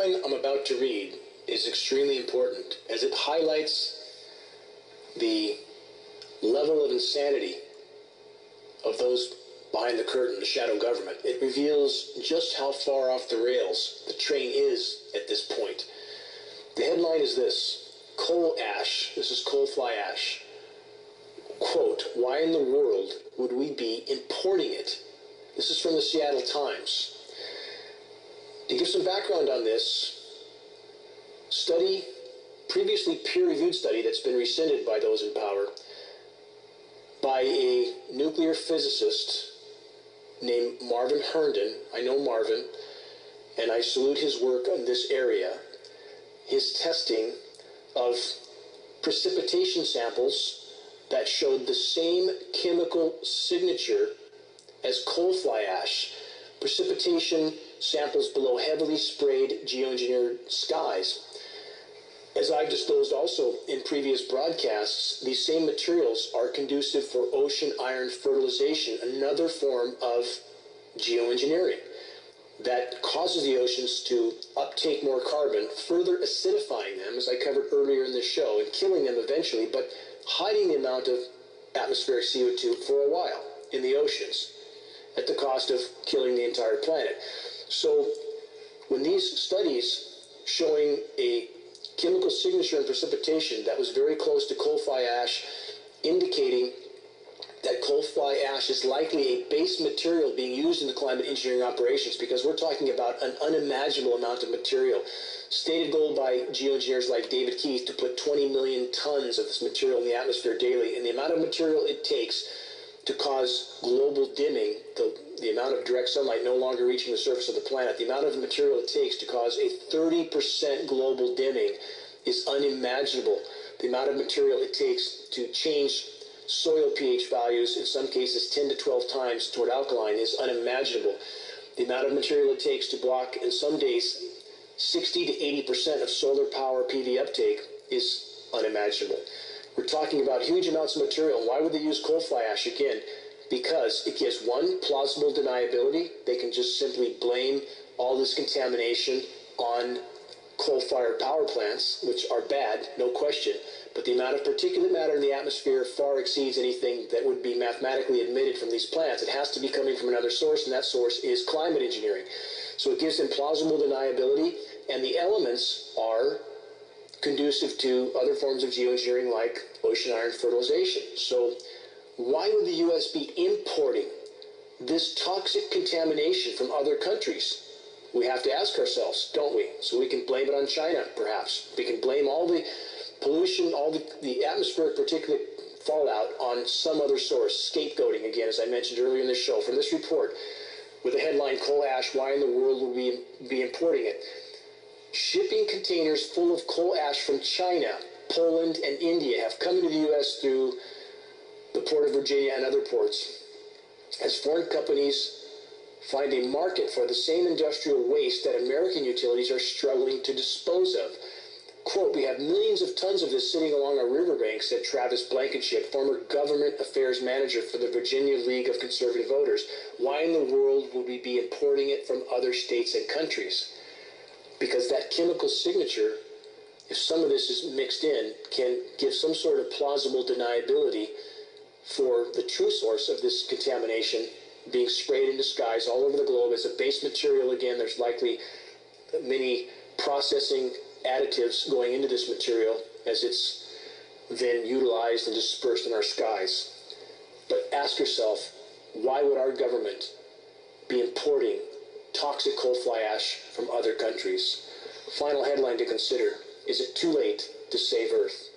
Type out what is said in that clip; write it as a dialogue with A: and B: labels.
A: headline I'm about to read is extremely important as it highlights the level of insanity of those behind the curtain, the shadow government. It reveals just how far off the rails the train is at this point. The headline is this: coal ash, this is coal fly ash, quote, why in the world would we be importing it? This is from the Seattle Times. To give some background on this study, previously peer-reviewed study that's been rescinded by those in power, by a nuclear physicist named Marvin Herndon. I know Marvin, and I salute his work in this area. His testing of precipitation samples that showed the same chemical signature as coal fly ash, precipitation samples below heavily sprayed geoengineered skies. As I've disclosed also in previous broadcasts, these same materials are conducive for ocean iron fertilization, another form of geoengineering that causes the oceans to uptake more carbon, further acidifying them, as I covered earlier in this show, and killing them eventually, but hiding the amount of atmospheric CO2 for a while in the oceans at the cost of killing the entire planet. So when these studies showing a chemical signature in precipitation that was very close to coal fly ash, indicating that coal fly ash is likely a base material being used in the climate engineering operations, because we're talking about an unimaginable amount of material. Stated goal by geoengineers like David Keith to put 20 million tons of this material in the atmosphere daily, and the amount of material it takes to cause global dimming, the amount of direct sunlight no longer reaching the surface of the planet, the amount of material it takes to cause a 30% global dimming is unimaginable. The amount of material it takes to change soil pH values, in some cases 10 to 12 times toward alkaline, is unimaginable. The amount of material it takes to block, in some days, 60 to 80% of solar power PV uptake is unimaginable. We're talking about huge amounts of material. Why would they use coal fly ash? Again, because it gives one, plausible deniability. They can just simply blame all this contamination on coal-fired power plants, which are bad, no question, but the amount of particulate matter in the atmosphere far exceeds anything that would be mathematically admitted from these plants. It has to be coming from another source, and that source is climate engineering. So it gives them plausible deniability, and the elements are conducive to other forms of geoengineering like ocean iron fertilization. So why would the U.S. be importing this toxic contamination from other countries? We have to ask ourselves, don't we? So we can blame it on China, perhaps. We can blame all the pollution, all the atmospheric particulate fallout on some other source. Scapegoating, again, as I mentioned earlier in the show. From this report, with the headline, Coal Ash, Why in the World Would We Be Importing It? Shipping containers full of coal ash from China, Poland, and India have come into the U.S. through the Port of Virginia and other ports, as foreign companies find a market for the same industrial waste that American utilities are struggling to dispose of. Quote, we have millions of tons of this sitting along our riverbank, said Travis Blankenship, former government affairs manager for the Virginia League of Conservative Voters. Why in the world would we be importing it from other states and countries? Because that chemical signature, if some of this is mixed in, can give some sort of plausible deniability for the true source of this contamination being sprayed into skies all over the globe as a base material. Again, there's likely many processing additives going into this material as it's then utilized and dispersed in our skies. But ask yourself, why would our government be importing toxic coal fly ash from other countries? Final headline to consider: is it too late to save Earth?